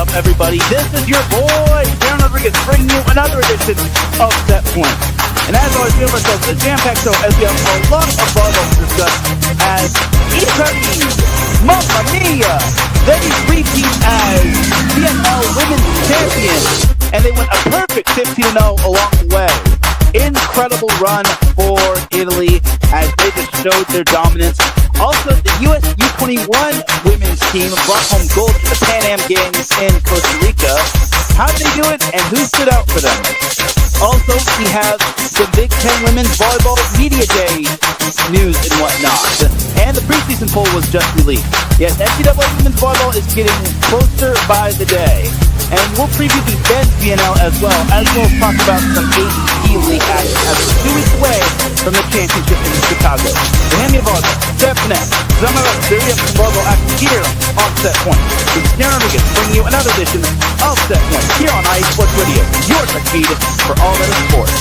up, everybody? This is your boy, Teran Rodriguez, bringing you another edition of Set Point. And as always, we have ourselves a jam-packed show as we have a lot of volleyball to discuss as Italy, Mamma Mia, they repeat as VNL Women's Champions, and they went a perfect 15-0 along the way. Incredible run for Italy as they just showed their dominance. Also, the U.S. U21 women's team brought home gold at the Pan Am Games in Costa Rica. How did they do it, and who stood out for them? Also, we have the Big Ten Women's Volleyball Media Day news and whatnot. And the preseason poll was just released. Yes, NCAA Women's Volleyball is getting closer by the day. And we'll preview the men's VNL as well as talk about some ACC League action as we're 2 weeks away from the championship in Chicago. The Hammy Volleyball, Stephanie, some of us serious volleyball action here on Set Point. This is Teran Rodriguez bringing you another edition of Set Point here on IE Sports Radio, your tech feed for all that is sports.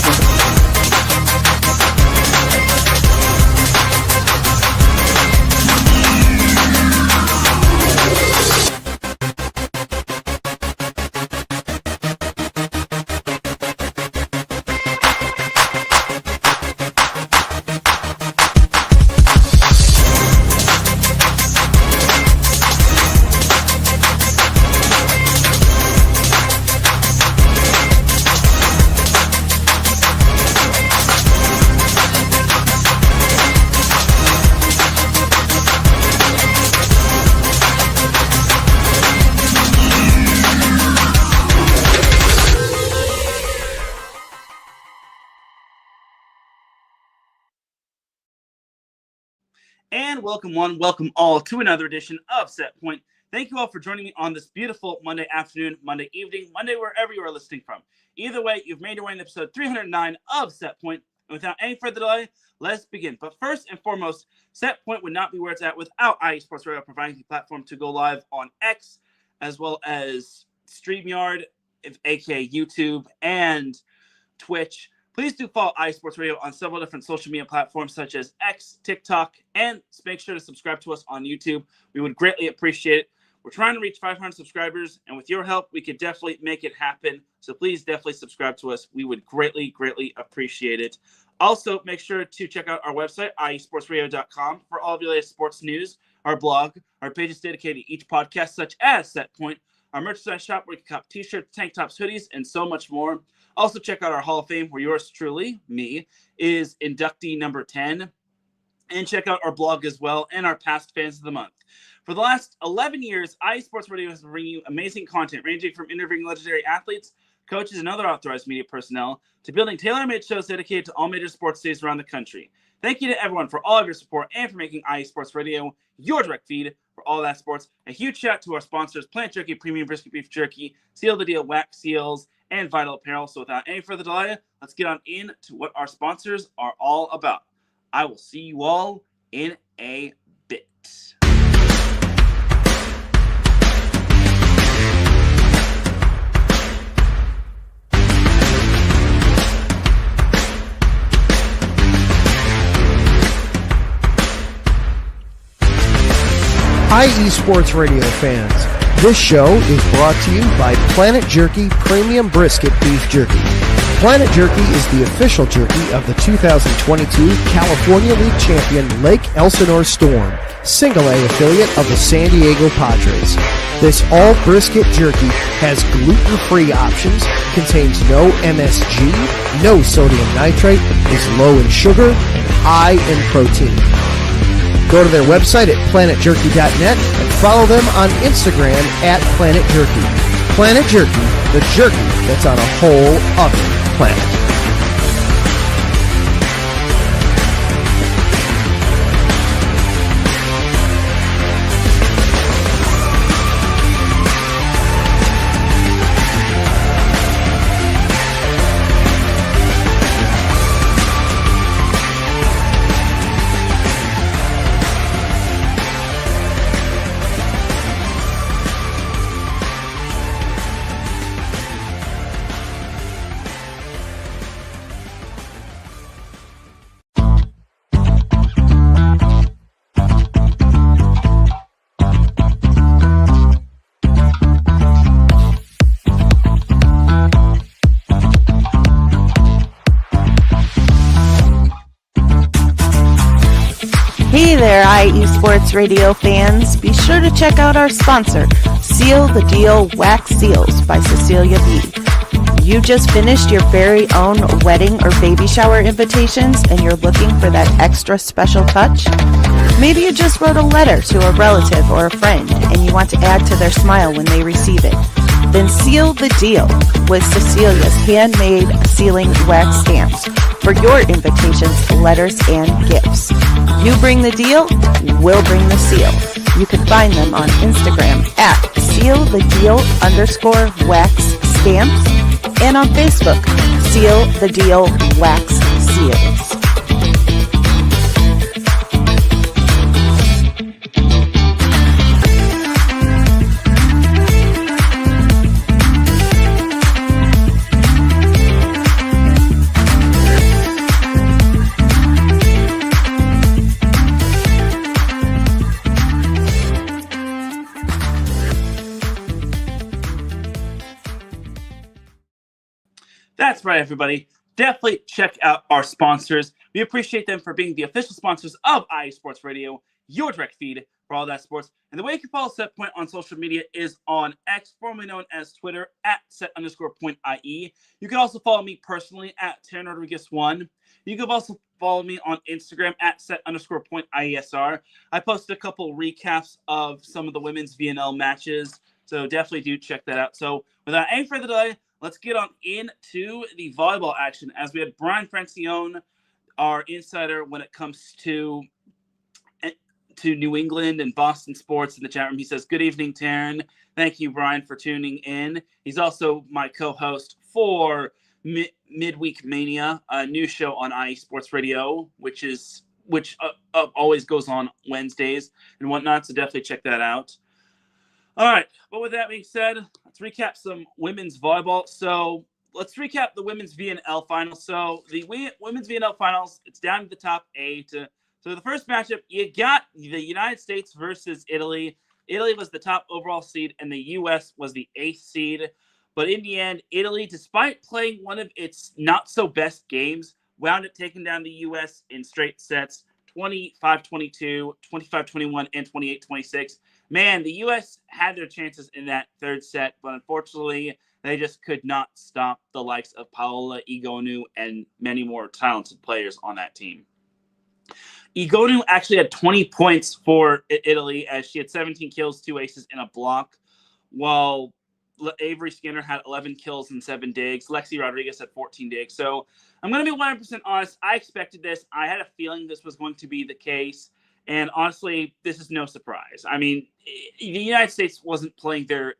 And welcome one, welcome all to another edition of Set Point. Thank you all for joining me on this beautiful Monday afternoon, Monday evening, Monday wherever you are listening from. Either way, you've made your way in episode 309 of Set Point. And without any further delay, let's begin. But first and foremost, Set Point would not be where it's at without IE Sports Radio providing the platform to go live on X, as well as StreamYard, aka YouTube, and Twitch. Please do follow IE Sports Radio on several different social media platforms such as X, TikTok, and make sure to subscribe to us on YouTube. We would greatly appreciate it. We're trying to reach 500 subscribers, and with your help, we could definitely make it happen. So please definitely subscribe to us. We would greatly, greatly appreciate it. Also, make sure to check out our website, iesportsradio.com, for all of your latest sports news, our blog, our pages dedicated to each podcast, such as Set Point, our merchandise shop where you can cop t-shirts, tank tops, hoodies, and so much more. Also, check out our Hall of Fame, where yours truly, me, is inductee number 10. And check out our blog as well and our past fans of the month. For the last 11 years, IE Sports Radio has been bringing you amazing content ranging from interviewing legendary athletes, coaches, and other authorized media personnel to building tailor-made shows dedicated to all major sports cities around the country. Thank you to everyone for all of your support and for making IE Sports Radio your direct feed for all that sports. A huge shout out to our sponsors, Plant Jerky, Premium Brisket Beef Jerky, Seal the Deal, Wax Seals, and Vital Apparel. So without any further delay, let's get on in to what our sponsors are all about. I will see you all in a bit. IE Sports Radio fans, this show is brought to you by Planet Jerky Premium Brisket Beef Jerky. Planet Jerky is the official jerky of the 2022 California League champion Lake Elsinore Storm, Single A affiliate of the San Diego Padres. This all brisket jerky has gluten-free options, contains no MSG, no sodium nitrate, is low in sugar, and high in protein. Go to their website at planetjerky.net and follow them on Instagram at Planet Jerky. Planet Jerky, the jerky that's on a whole other planet. Sports Radio fans, be sure to check out our sponsor, Seal the Deal Wax Seals by Cecilia B. You just finished your very own wedding or baby shower invitations and you're looking for that extra special touch? Maybe you just wrote a letter to a relative or a friend and you want to add to their smile when they receive it. Then seal the deal with Cecilia's handmade sealing wax stamps for your invitations, letters, and gifts. You bring the deal, we'll bring the seal. You can find them on Instagram at sealthedeal_wax stamps and on Facebook, Seal the Deal Wax Seals. That's right, everybody. Definitely check out our sponsors. We appreciate them for being the official sponsors of IE Sports Radio, your direct feed for all that sports. And the way you can follow Setpoint on social media is on X, formerly known as Twitter, at set_point.ie. You can also follow me personally at Teran Rodriguez 1. You can also follow me on Instagram at set_point.iesr. I posted a couple recaps of some of the women's VNL matches, so definitely do check that out. So without any further delay, let's get on into the volleyball action as we had Brian Francione, our insider when it comes to New England and Boston sports in the chat room. He says, "Good evening, Teran. Thank you, Brian, for tuning in." He's also my co-host for Midweek Mania, a new show on IE Sports Radio, which always goes on Wednesdays and whatnot, so definitely check that out. All right, but with that being said, let's recap some women's volleyball. So let's recap the women's VNL finals. So the women's VNL finals, it's down to the top 8. So the first matchup, you got the United States versus Italy. Italy was the top overall seed, and the U.S. was the 8th seed. But in the end, Italy, despite playing one of its not-so-best games, wound up taking down the U.S. in straight sets, 25-22, 25-21, and 28-26. Man, the U.S. had their chances in that third set, but unfortunately, they just could not stop the likes of Paola Egonu and many more talented players on that team. Egonu actually had 20 points for Italy as she had 17 kills, 2 aces, and a block, while Avery Skinner had 11 kills and 7 digs. Lexi Rodriguez had 14 digs. So I'm going to be 100% honest. I expected this. I had a feeling this was going to be the case. And honestly, this is no surprise. I mean, the United States wasn't playing their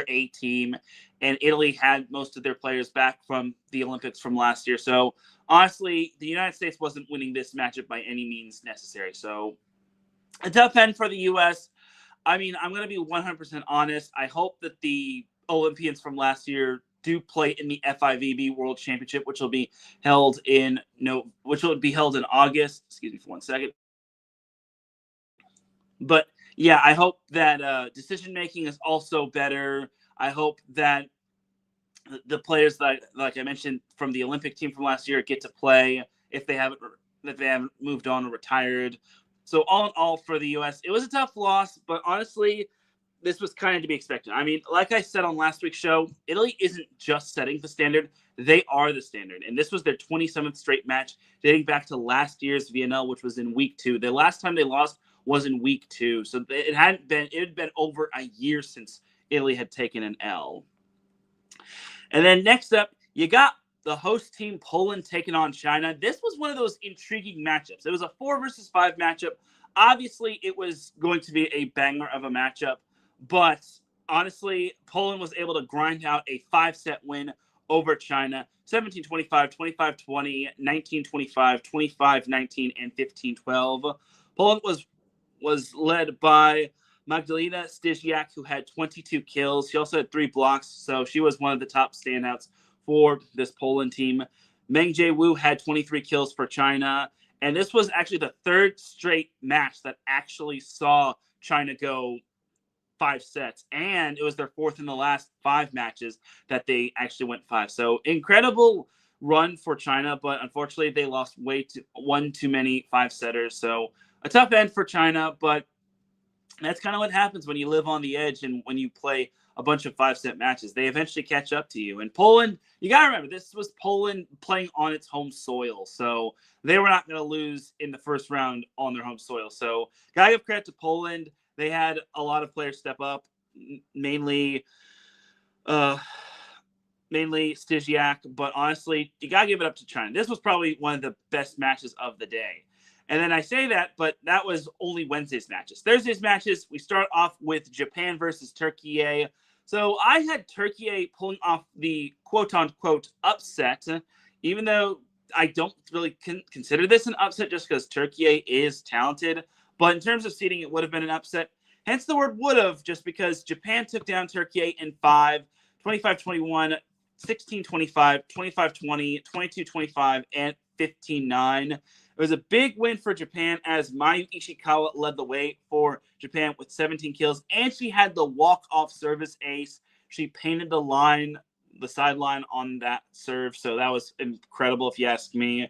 A team, and Italy had most of their players back from the Olympics from last year. So honestly, the United States wasn't winning this matchup by any means necessary. So a tough end for the U.S. I mean, I'm going to be 100% honest. I hope that the Olympians from last year do play in the FIVB World Championship, which will be held in August. Excuse me for 1 second. But yeah, I hope that decision making is also better. I hope that the players that, like I mentioned, from the Olympic team from last year get to play if they haven't moved on or retired. So all in all, for the U.S., it was a tough loss, but honestly, this was kind of to be expected. I mean, like I said on last week's show, Italy isn't just setting the standard. They are the standard. And this was their 27th straight match dating back to last year's VNL, which was in week 2. The last time they lost was in week 2. So it had been over a year since Italy had taken an L. And then next up, you got the host team Poland taking on China. This was one of those intriguing matchups. It was a 4 versus 5 matchup. Obviously, it was going to be a banger of a matchup. But honestly, Poland was able to grind out a 5-set win over China, 17-25, 25-20, 19-25, 25-19, and 15-12. Poland was led by Magdalena Stysiak, who had 22 kills. She also had 3 blocks, so she was one of the top standouts for this Poland team. Meng Jae-woo had 23 kills for China, and this was actually the 3rd straight match that actually saw China go 5 sets, and it was their 4th in the last 5 matches that they actually went 5. So incredible run for China, but unfortunately they lost one too many 5-setters. So a tough end for China, but that's kind of what happens when you live on the edge and when you play a bunch of 5-set matches. They eventually catch up to you. And Poland, you got to remember, this was Poland playing on its home soil. So they were not going to lose in the first round on their home soil. So got to give credit to Poland. They had a lot of players step up, mainly Stysiak. But honestly, you got to give it up to China. This was probably one of the best matches of the day. And then I say that, but that was only Wednesday's matches. Thursday's matches, we start off with Japan versus Turkey. So I had Turkey pulling off the quote-unquote upset, even though I don't really consider this an upset just because Turkey is talented. But in terms of seeding, it would have been an upset. Hence the word would have, just because Japan took down Turkey in 5, 25-21, 16-25, 25-20, 22-25, and 15-9. It was a big win for Japan as Mayu Ishikawa led the way for Japan with 17 kills, and she had the walk-off service ace. She painted the sideline on that serve, so that was incredible if you ask me.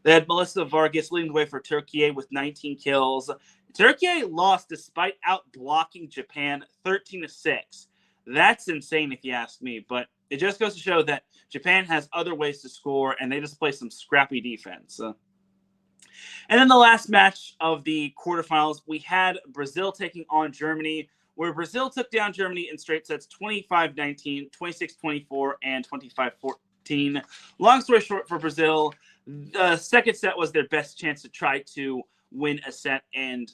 They had Melissa Vargas leading the way for Turkey with 19 kills. Turkey lost despite out-blocking Japan 13-6. That's insane if you ask me, but it just goes to show that Japan has other ways to score, and they just play some scrappy defense. And then the last match of the quarterfinals, we had Brazil taking on Germany, where Brazil took down Germany in straight sets 25-19, 26-24, and 25-14. Long story short for Brazil, the second set was their best chance to try to win a set and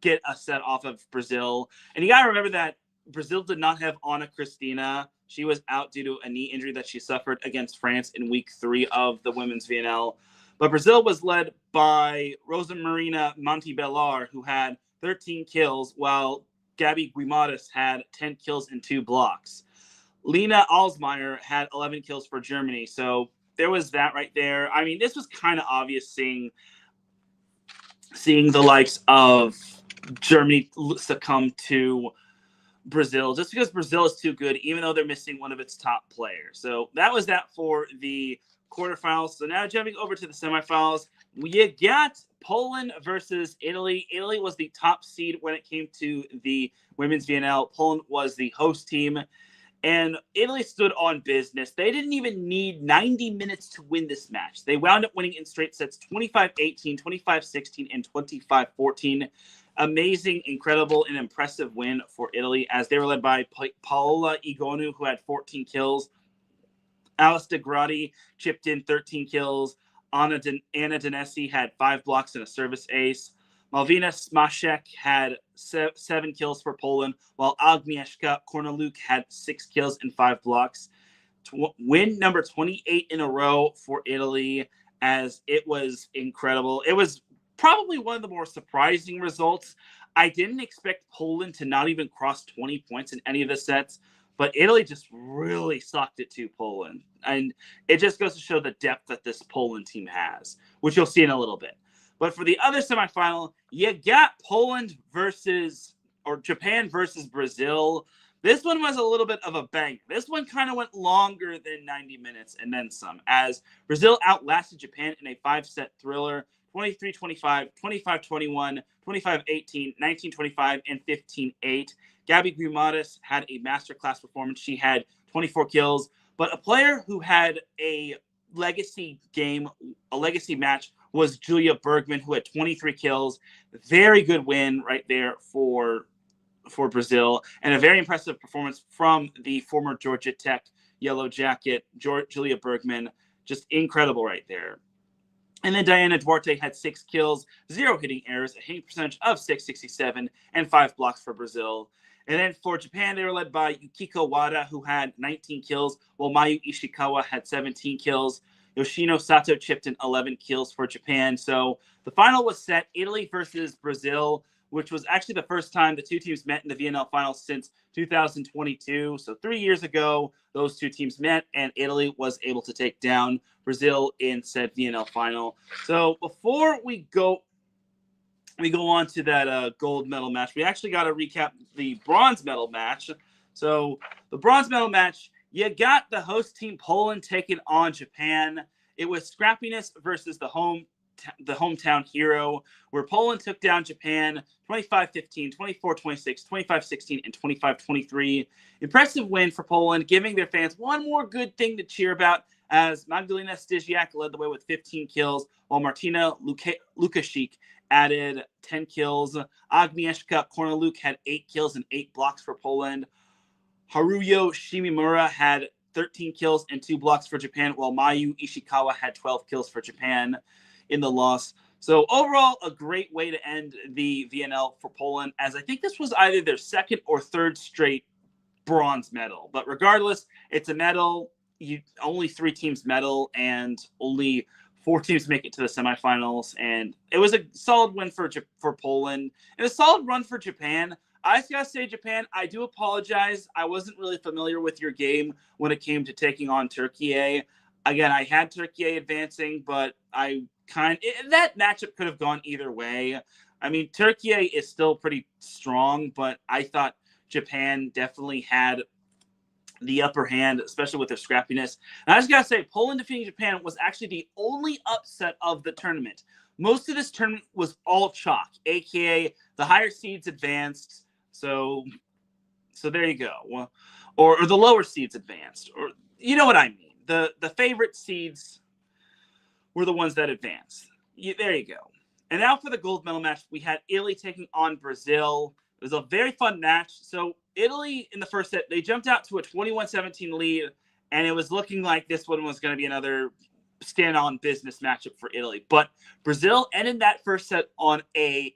get a set off of Brazil. And you got to remember that Brazil did not have Ana Cristina. She was out due to a knee injury that she suffered against France in week 3 of the women's VNL. But Brazil was led by Rosa Marina Montebelar, who had 13 kills, while Gabi Guimarães had 10 kills and 2 blocks. Lena Alsmeyer had 11 kills for Germany. So there was that right there. I mean, this was kind of obvious seeing the likes of Germany succumb to Brazil, just because Brazil is too good, even though they're missing one of its top players. So that was that for the quarterfinals. So now jumping over to the semifinals, we got Poland versus Italy. Italy was the top seed when it came to the women's VNL. Poland was the host team, and Italy stood on business. They didn't even need 90 minutes to win this match. They wound up winning in straight sets 25-18, 25-16, and 25-14. Amazing, incredible, and impressive win for Italy as they were led by Paola Igonu, who had 14 kills. Alice DeGrati chipped in 13 kills. Anna Danesi had 5 blocks and a service ace. Malvina Smashek had 7 kills for Poland, while Agnieszka Korneluk had 6 kills and 5 blocks. Win number 28 in a row for Italy, as it was incredible. It was probably one of the more surprising results. I didn't expect Poland to not even cross 20 points in any of the sets, but Italy just really sucked it to Poland. And it just goes to show the depth that this Poland team has, which you'll see in a little bit. But for the other semifinal, you got Japan versus Brazil. This one was a little bit of a bang. This one kind of went longer than 90 minutes and then some, as Brazil outlasted Japan in a 5-set thriller, 23-25, 25-21, 25-18, 19-25, and 15-8. Gabi Guimarães had a masterclass performance. She had 24 kills, but a player who had a legacy match was Julia Bergman, who had 23 kills. Very good win right there for Brazil, and a very impressive performance from the former Georgia Tech Yellow Jacket, Julia Bergman. Just incredible right there. And then Diana Duarte had 6 kills, 0 hitting errors, a hitting percentage of .667, and 5 blocks for Brazil. And then for Japan, they were led by Yukiko Wada, who had 19 kills, while Mayu Ishikawa had 17 kills. Yoshino Sato chipped in 11 kills for Japan. So the final was set, Italy versus Brazil, which was actually the first time the two teams met in the VNL finals since 2022. So 3 years ago, those two teams met, and Italy was able to take down Brazil in said VNL final. So before we go on to that gold medal match, we actually got to recap the bronze medal match. So the bronze medal match, you got the host team Poland taking on Japan. It was scrappiness versus the home the hometown hero, where Poland took down Japan 25-15, 24-26, 25-16, and 25-23. Impressive win for Poland, giving their fans one more good thing to cheer about, as Magdalena Stysiak led the way with 15 kills, while Martina Lukashik added 10 kills. Agnieszka Korneluk had 8 kills and 8 blocks for Poland. Haruyo Shimimura had 13 kills and 2 blocks for Japan, while Mayu Ishikawa had 12 kills for Japan in the loss. So overall, a great way to end the VNL for Poland, as I think this was either their second or third straight bronze medal. But regardless, it's a medal. Only 3 teams medal, and only 4 teams make it to the semifinals. And it was a solid win for Poland, and a solid run for Japan. I just gotta say, Japan, I do apologize. I wasn't really familiar with your game when it came to taking on Turkey. Again, I had Turkey advancing, but that matchup could have gone either way. I mean, Turkey is still pretty strong, but I thought Japan definitely had the upper hand, especially with their scrappiness. And I just gotta say, Poland defeating Japan was actually the only upset of the tournament. Most of this tournament was all chalk, aka the higher seeds advanced. So there you go. Well, or the lower seeds advanced, or you know what I mean. The favorite seeds were the ones that advanced. There you go. And now for the gold medal match, we had Italy taking on Brazil. It was a very fun match. So Italy in the first set, they jumped out to a 21-17 lead, and it was looking like this one was going to be another stand-on business matchup for Italy. But Brazil ended that first set on a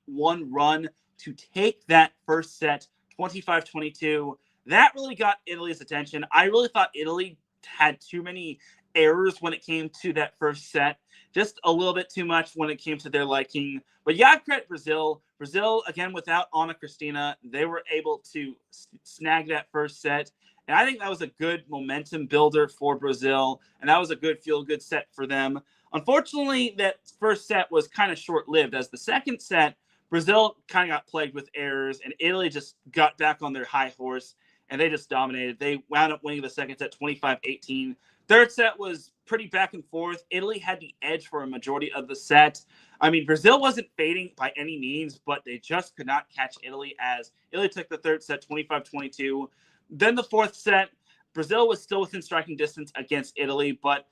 8-1 run to take that first set 25-22. That really got Italy's attention. I really thought Italy had too many errors when it came to that first set. Just a little bit too much when it came to their liking. But yeah, credit Brazil. Brazil, again, without Ana Cristina, they were able to snag that first set. And I think that was a good momentum builder for Brazil. And that was a good feel-good set for them. Unfortunately, that first set was kind of short-lived, as the second set, Brazil kind of got plagued with errors, and Italy just got back on their high horse, and they just dominated. They wound up winning the second set 25-18. Third set was pretty back and forth. Italy had the edge for a majority of the set. I mean, Brazil wasn't fading by any means, but they just could not catch Italy, as Italy took the third set 25-22. Then the fourth set, Brazil was still within striking distance against Italy, but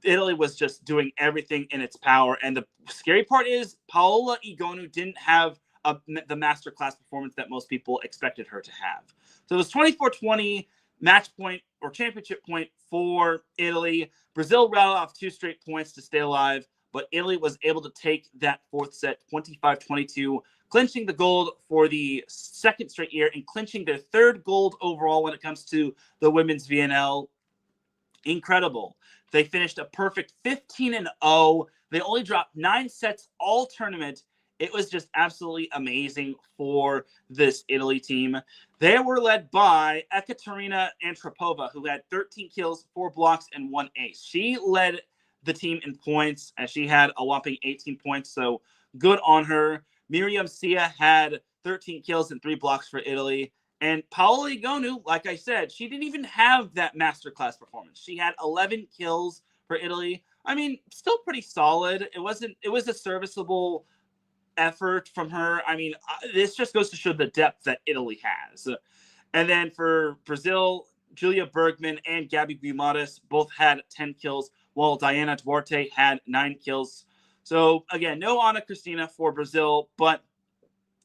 Italy was just doing everything in its power. And the scary part is Paola Egonu didn't have the masterclass performance that most people expected her to have. So it was 24-20 match point or championship point for Italy. Brazil rattled off 2 straight points to stay alive, but Italy was able to take that fourth set 25-22, clinching the gold for the second straight year and clinching their 3rd gold overall when it comes to the women's VNL. Incredible. They finished a perfect 15-0. They only dropped 9 sets all tournament. It was just absolutely amazing for this Italy team. They were led by Ekaterina Antropova, who had 13 kills, 4 blocks, and 1 ace. She led the team in points, as she had a whopping 18 points, so good on her. Miriam Sia had 13 kills and 3 blocks for Italy. And Paola Egonu, like I said, she didn't even have that masterclass performance. She had 11 kills for Italy. I mean, still pretty solid. It was a serviceable effort from her. I mean, this just goes to show the depth that Italy has. And then for Brazil, Julia Bergman and Gabby Guimarães both had 10 kills, while Diana Duarte had 9 kills. So again, no Ana Cristina for Brazil, but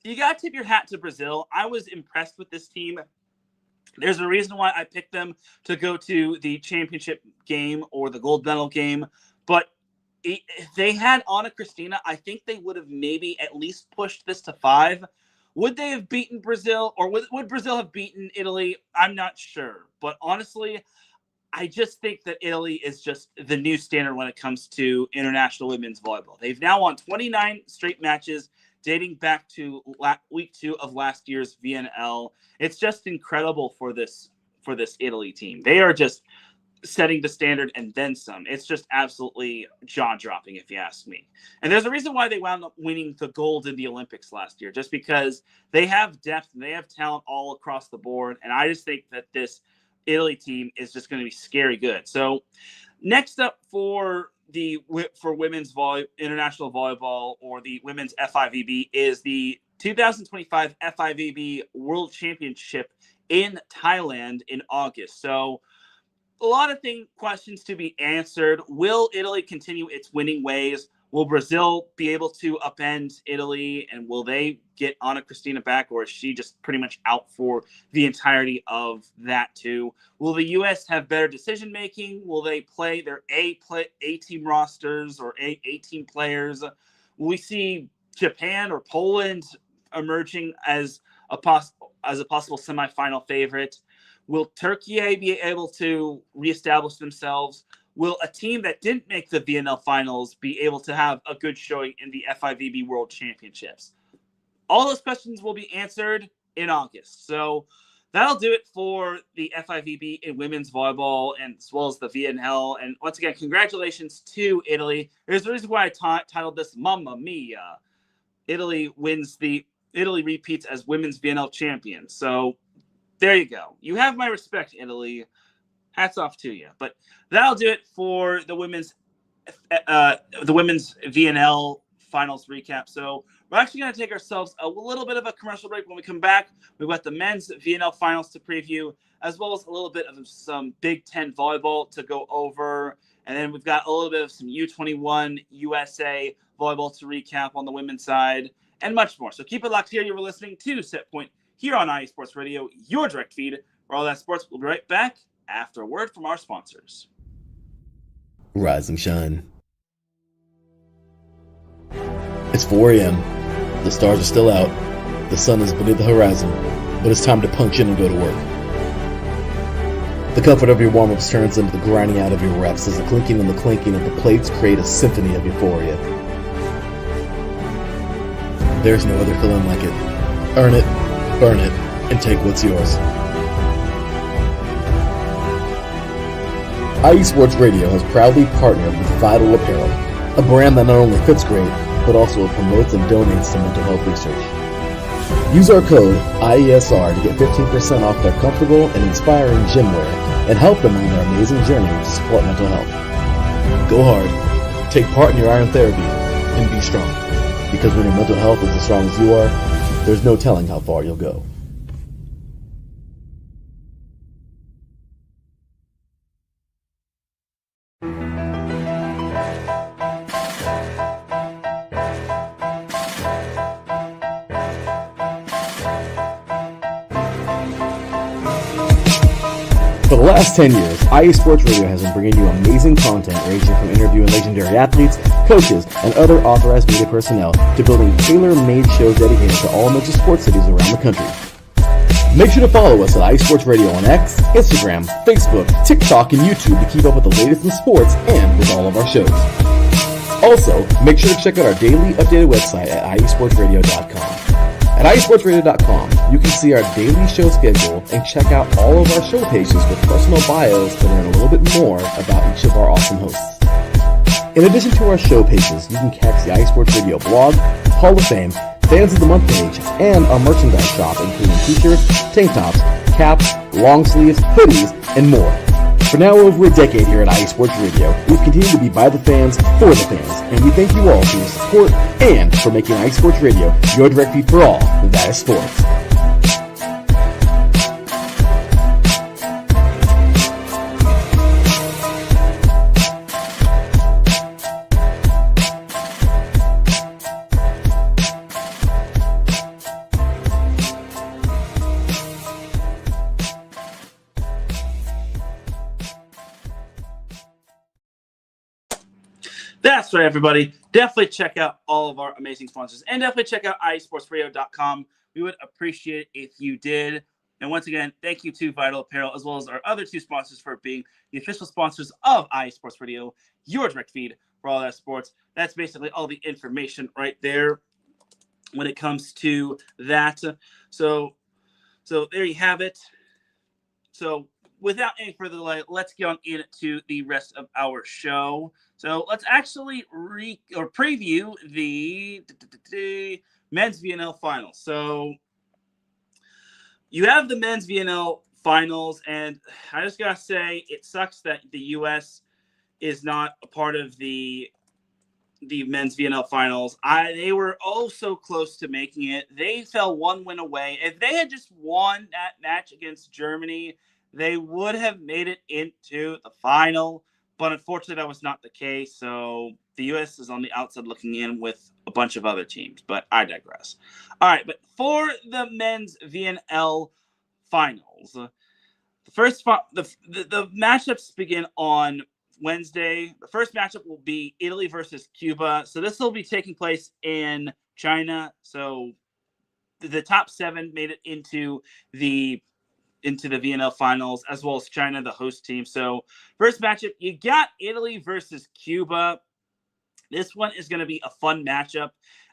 you got to tip your hat to Brazil. I was impressed with this team. There's a reason why I picked them to go to the championship game or the gold medal game. But if they had Ana Cristina, I think they would have maybe at least pushed this to 5. Would they have beaten Brazil, or would Brazil have beaten Italy? I'm not sure. But honestly, I just think that Italy is just the new standard when it comes to international women's volleyball. They've now won 29 straight matches, dating back to week 2 of last year's VNL. It's just incredible for this Italy team. They are just setting the standard and then some. It's just absolutely jaw-dropping, if you ask me. And there's a reason why they wound up winning the gold in the Olympics last year, just because they have depth and they have talent all across the board. And I just think that this Italy team is just going to be scary good. So next up for for women's international volleyball, or the women's FIVB, is the 2025 FIVB World Championship in Thailand in August. So a lot of questions to be answered. Will Italy continue its winning ways? Will Brazil be able to upend Italy, and will they get Ana Cristina back, or is she just pretty much out for the entirety of that too? Will the U.S. have better decision making? Will they play their A team rosters or A team players? Will we see Japan or Poland emerging as a possible semifinal favorite? Will Turkey be able to reestablish themselves? Will a team that didn't make the VNL finals be able to have a good showing in the FIVB World Championships? All those questions will be answered in August. So that'll do it for the FIVB in women's volleyball, and as well as the VNL. And once again, congratulations to Italy. There's a reason why I titled this Mamma Mia. Italy repeats as women's VNL champions. So there you go. You have my respect, Italy. Hats off to you. But that'll do it for the women's VNL finals recap. So we're actually going to take ourselves a little bit of a commercial break. When we come back, we've got the men's VNL finals to preview, as well as a little bit of some Big Ten volleyball to go over. And then we've got a little bit of some U21 USA volleyball to recap on the women's side, and much more. So keep it locked here. You were listening to Set Point here on IE Sports Radio, your direct feed for all that sports. We'll be right back after a word from our sponsors. Rise and shine. It's 4 a.m. The stars are still out. The sun is beneath the horizon, but it's time to punch in and go to work. The comfort of your warm-ups turns into the grinding out of your reps as the clinking and the clanking of the plates create a symphony of euphoria. There's no other feeling like it. Earn it, burn it, and take what's yours. IE Sports Radio has proudly partnered with Vital Apparel, a brand that not only fits great, but also promotes and donates to mental health research. Use our code IESR to get 15% off their comfortable and inspiring gym wear and help them on their amazing journey to support mental health. Go hard, take part in your iron therapy, and be strong. Because when your mental health is as strong as you are, there's no telling how far you'll go. For the last 10 years, IE Sports Radio has been bringing you amazing content ranging from interviewing legendary athletes, coaches, and other authorized media personnel to building tailor-made shows dedicated to all major sports cities around the country. Make sure to follow us at IE Sports Radio on X, Instagram, Facebook, TikTok, and YouTube to keep up with the latest in sports and with all of our shows. Also, make sure to check out our daily updated website at iesportsradio.com. At iesportsradio.com, you can see our daily show schedule and check out all of our show pages with personal bios to learn a little bit more about each of our awesome hosts. In addition to our show pages, you can catch the IE Sports Radio blog, Hall of Fame, Fans of the Month page, and our merchandise shop, including t-shirts, tank tops, caps, long sleeves, hoodies, and more. For now over a decade here at IE Sports Radio, we've continued to be by the fans, for the fans, and we thank you all for your support and for making IE Sports Radio your direct feed for all that is sports. That's right, everybody. Definitely check out all of our amazing sponsors, and definitely check out iesportsradio.com. We would appreciate it if you did. And once again, thank you to Vital Apparel, as well as our other two sponsors, for being the official sponsors of IE Sports Radio, your direct feed for all that sports. That's basically all the information right there when it comes to that. So there you have it. So without any further delay, let's get on into the rest of our show. So let's actually preview the men's VNL finals. So you have the men's VNL finals, and I just gotta say, it sucks that the U.S. is not a part of the men's VNL finals. They were so close to making it. They fell one win away. If they had just won that match against Germany, they would have made it into the final. But unfortunately, that was not the case. So the U.S. is on the outside looking in with a bunch of other teams. But I digress. All right, but for the men's VNL finals, the matchups begin on Wednesday. The first matchup will be Italy versus Cuba. So this will be taking place in China. So the top 7 made it into the VNL finals, as well as China, the host team. So first matchup, you got Italy versus Cuba. This one is going to be a fun matchup.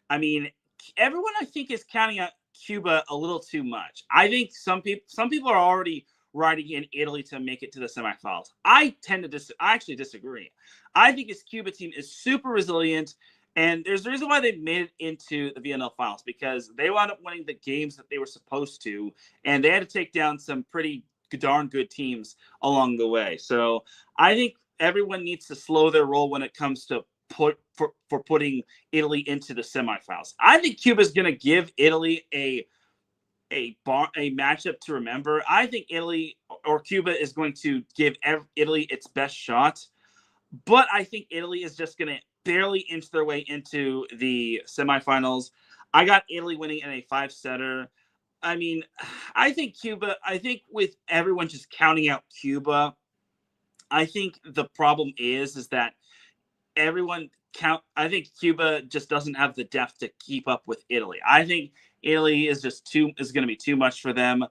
I mean, everyone I think is counting out Cuba a little too much. I think some people are already riding in Italy to make it to the semifinals. I actually disagree. I think this Cuba team is super resilient, and there's a reason why they made it into the VNL finals, because they wound up winning the games that they were supposed to, and they had to take down some pretty darn good teams along the way. So I think everyone needs to slow their roll when it comes to putting Italy into the semifinals. I think Cuba's going to give Italy a matchup to remember. I think Italy or Cuba is going to give Italy its best shot, but I think Italy is just going to barely inch their way into the semifinals. I got Italy winning in a 5-setter. I mean, I think with everyone just counting out Cuba, I think the problem is that I think Cuba just doesn't have the depth to keep up with Italy. I think Italy is going to be too much for them.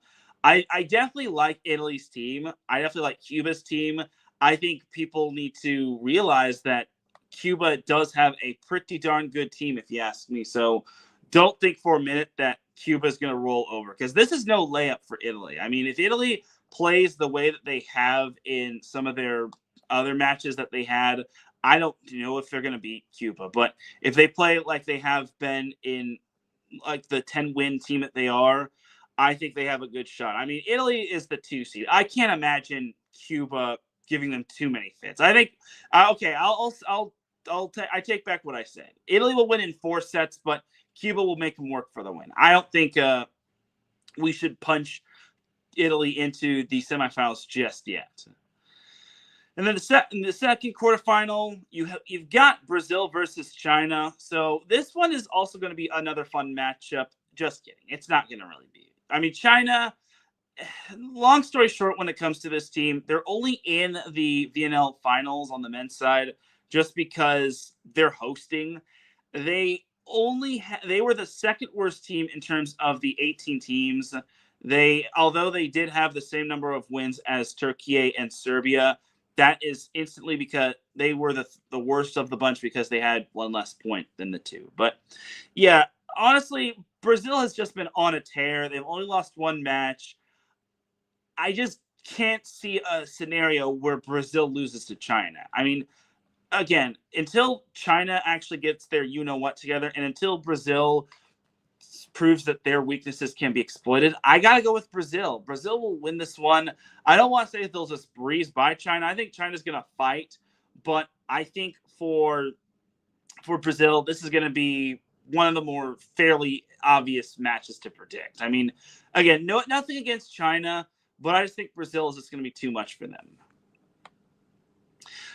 I definitely like Italy's team. I definitely like Cuba's team. I think people need to realize that Cuba does have a pretty darn good team, if you ask me. So don't think for a minute that Cuba is going to roll over, because this is no layup for Italy. I mean, if Italy plays the way that they have in some of their other matches that they had, I don't know if they're going to beat Cuba. But if they play like they have been in like the 10-win team that they are, I think they have a good shot. I mean, Italy is the 2 seed. I can't imagine Cuba giving them too many fits. I think, I take back what I said. Italy will win in 4 sets, but Cuba will make them work for the win. I don't think we should punch Italy into the semifinals just yet. And then in the second quarterfinal, you've got Brazil versus China. So this one is also going to be another fun matchup. Just kidding. It's not going to really be. I mean, China, long story short, when it comes to this team, they're only in the VNL finals on the men's side just because they're hosting. They were the second worst team in terms of the 18 teams. Although they did have the same number of wins as Turkey and Serbia, that is instantly because they were the worst of the bunch because they had 1 less point than the 2. But yeah, honestly, Brazil has just been on a tear. They've only lost 1 match. I just can't see a scenario where Brazil loses to China. I mean, again, until China actually gets their you-know-what together, and until Brazil proves that their weaknesses can be exploited, I got to go with Brazil. Brazil will win this one. I don't want to say that they'll just breeze by China. I think China's going to fight, but I think for Brazil, this is going to be one of the more fairly obvious matches to predict. I mean, again, nothing against China, but I just think Brazil is just going to be too much for them.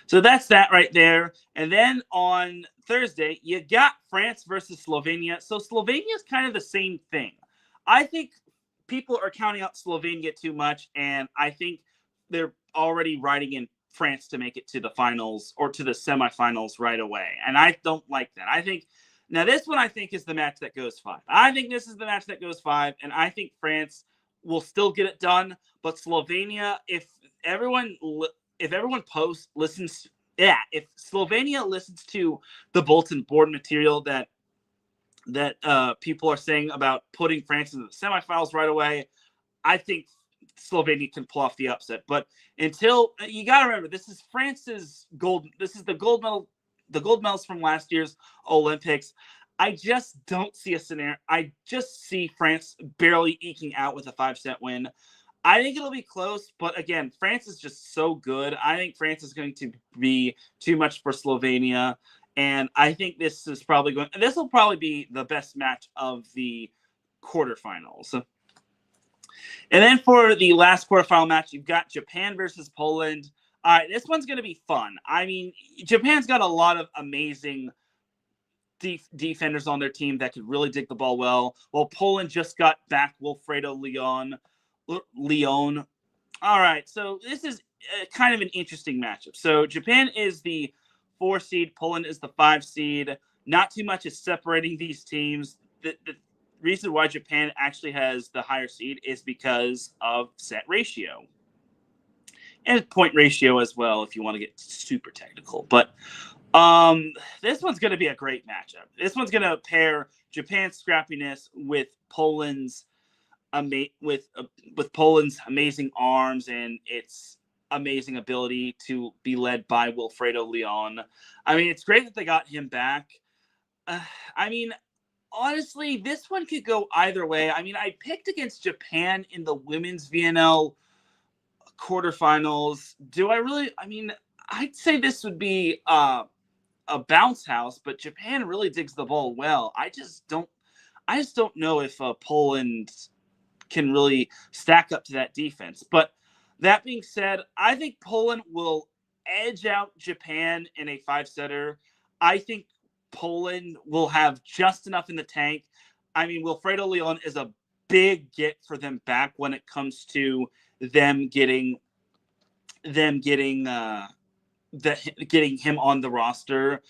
So that's that right there. And then on Thursday, you got France versus Slovenia. So Slovenia is kind of the same thing. I think people are counting out Slovenia too much, and I think they're already riding in France to make it to the finals or to the semifinals right away. And I don't like that. Now this one I think is the match that goes 5. I think this is the match that goes 5, and I think France will still get it done. But Slovenia, if Slovenia listens to the bulletin board material that people are saying about putting France into the semifinals right away, I think Slovenia can pull off the upset. But until, you got to remember, this is France's gold. This is the gold medals from last year's Olympics. I just don't see a scenario. I just see France barely eking out with a 5-set win. I think it'll be close, but again, France is just so good. I think France is going to be too much for Slovenia, and I think this will probably be the best match of the quarterfinals. And then for the last quarterfinal match, you've got Japan versus Poland. All right, this one's going to be fun. I mean, Japan's got a lot of amazing defenders on their team that could really dig the ball well. Well, Poland just got back Wilfredo Leon. All right, so this is kind of an interesting matchup. So Japan is the 4 seed, Poland is the 5 seed. Not too much is separating these teams. The reason why Japan actually has the higher seed is because of set ratio and point ratio as well, if you want to get super technical. But this one's going to be a great matchup. This one's going to pair Japan's scrappiness with Poland's Poland's amazing arms and its amazing ability to be led by Wilfredo Leon. I mean, it's great that they got him back. I mean, honestly, this one could go either way. I mean, I picked against Japan in the women's VNL quarterfinals. I'd say this would be a bounce house, but Japan really digs the ball well. I just don't know if Poland can really stack up to that defense. But that being said, I think Poland will edge out Japan in a 5-setter. I think Poland will have just enough in the tank. I mean, Wilfredo Leon is a big get for them back when it comes to them getting him on the roster.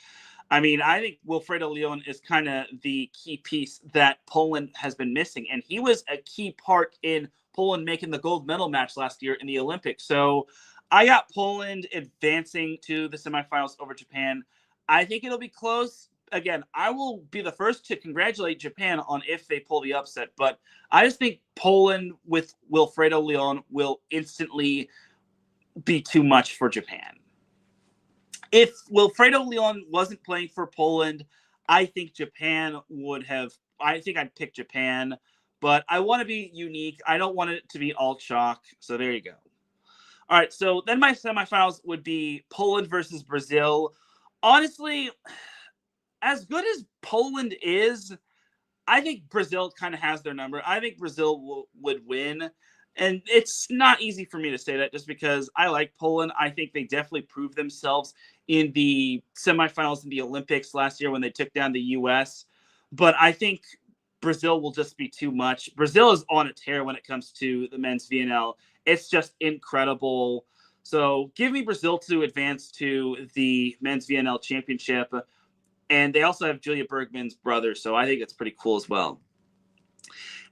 I mean, I think Wilfredo Leon is kind of the key piece that Poland has been missing. And he was a key part in Poland making the gold medal match last year in the Olympics. So I got Poland advancing to the semifinals over Japan. I think it'll be close. Again, I will be the first to congratulate Japan on if they pull the upset. But I just think Poland with Wilfredo Leon will instantly be too much for Japan. If Wilfredo Leon wasn't playing for Poland, I think I'd pick Japan, but I want to be unique. I don't want it to be all chalk. So there you go. All right. So then my semifinals would be Poland versus Brazil. Honestly, as good as Poland is, I think Brazil kind of has their number. I think Brazil would win. And it's not easy for me to say that just because I like Poland. I think they definitely proved themselves in the semifinals in the Olympics last year when they took down the U.S. But I think Brazil will just be too much. Brazil is on a tear when it comes to the men's VNL. It's just incredible. So give me Brazil to advance to the men's VNL championship. And they also have Julia Bergman's brother. So I think it's pretty cool as well.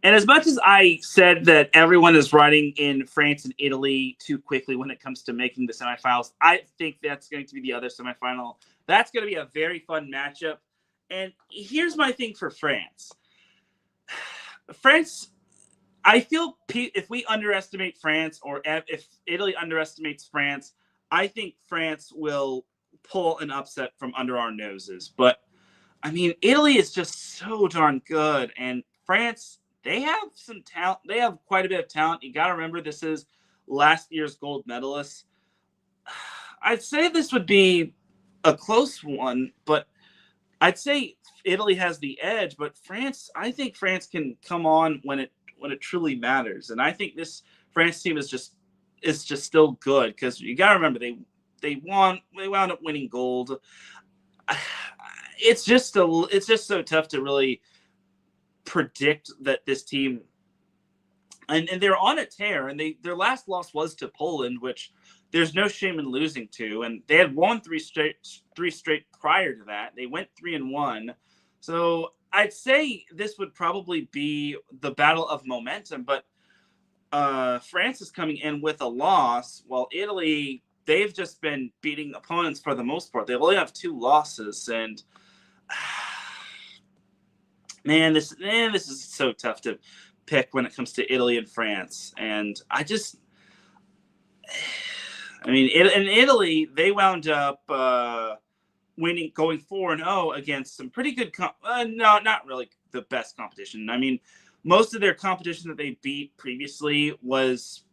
And as much as I said that everyone is riding in France and Italy too quickly when it comes to making the semifinals, I think that's going to be the other semifinal. That's going to be a very fun matchup. And here's my thing for France. I feel if we underestimate France or if Italy underestimates France, I think France will pull an upset from under our noses. But, I mean, Italy is just so darn good. And France, they have some talent. They have quite a bit of talent. You got to remember, this is last year's gold medalist. I'd say this would be a close one, but I'd say Italy has the edge. But France, I think France can come on when it truly matters. And I think this France team is just still good because you got to remember they wound up winning gold. It's just so tough to really predict that this team and they're on a tear, and their last loss was to Poland, which there's no shame in losing to, and they had won three straight prior to that. They went 3-1. So I'd say this would probably be the battle of momentum, but France is coming in with a loss, while Italy, they've just been beating opponents for the most part. They only have 2 losses, and Man, this is so tough to pick when it comes to Italy and France. And in Italy, they wound up going 4-0 against some pretty good, no, not really the best competition. I mean, most of their competition that they beat previously was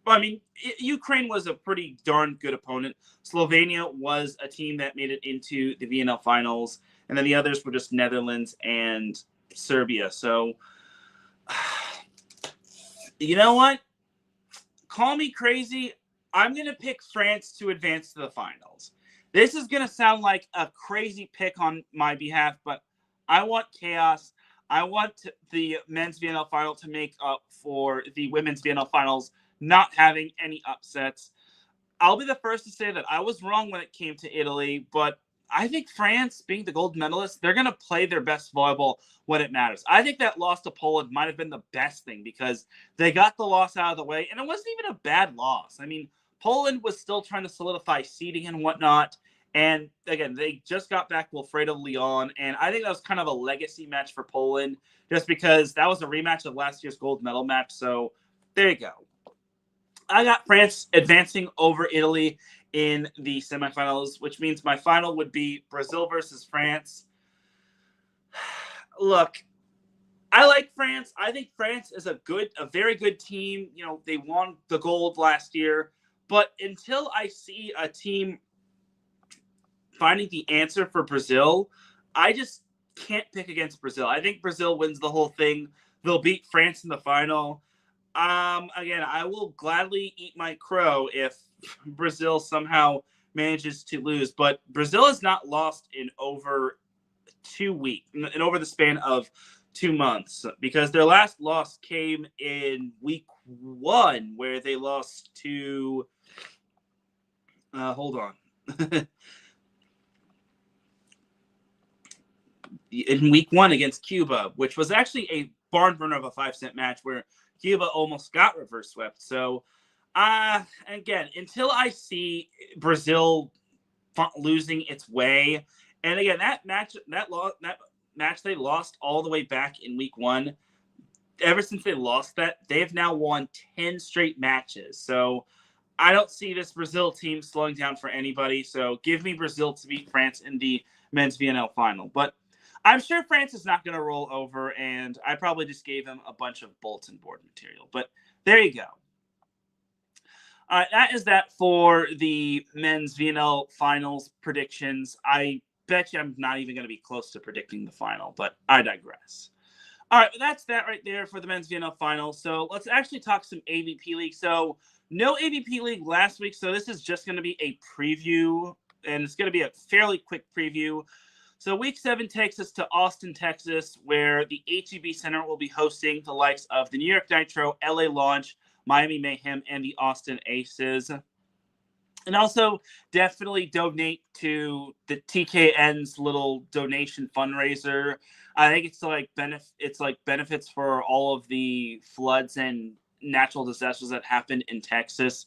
Well, I mean, Ukraine was a pretty darn good opponent. Slovenia was a team that made it into the VNL finals, and then the others were just Netherlands and Serbia. So, you know what? Call me crazy. I'm going to pick France to advance to the finals. This is going to sound like a crazy pick on my behalf, but I want chaos. I want the men's VNL final to make up for the women's VNL finals not having any upsets. I'll be the first to say that I was wrong when it came to Italy, but I think France, being the gold medalist, they're going to play their best volleyball when it matters. I think that loss to Poland might have been the best thing because they got the loss out of the way, and it wasn't even a bad loss. I mean, Poland was still trying to solidify seeding and whatnot, and again, they just got back Wilfredo Leon, and I think that was kind of a legacy match for Poland just because that was a rematch of last year's gold medal match, so there you go. I got France advancing over Italy in the semifinals, which means my final would be Brazil versus France. Look, I like France. I think France is a very good team. You know, they won the gold last year, but until I see a team finding the answer for Brazil, I just can't pick against Brazil. I think Brazil wins the whole thing. They'll beat France in the final. Again, I will gladly eat my crow if Brazil somehow manages to lose, but Brazil has not lost in over 2 weeks, in over the span of 2 months, because their last loss came in week 1, where they lost to, hold on. In week 1 against Cuba, which was actually a barn burner of a 5-set match where Cuba almost got reverse swept. So, again, until I see Brazil losing its way, and again, that match they lost all the way back in week 1. Ever since they lost that, they've now won 10 straight matches. So, I don't see this Brazil team slowing down for anybody. So, give me Brazil to beat France in the men's VNL final. But I'm sure France is not going to roll over, and I probably just gave them a bunch of bulletin board material. But there you go. All right, that is that for the men's VNL finals predictions. I bet you I'm not even going to be close to predicting the final, but I digress. All right, that's that right there for the men's VNL final. So let's actually talk some AVP League. So no AVP League last week, so this is just going to be a preview, and it's going to be a fairly quick preview. So week 7 takes us to Austin, Texas, where the HEB Center will be hosting the likes of the New York Nitro, LA Launch, Miami Mayhem, and the Austin Aces. And also definitely donate to the TKN's little donation fundraiser. I think it's like benefits for all of the floods and natural disasters that happened in Texas.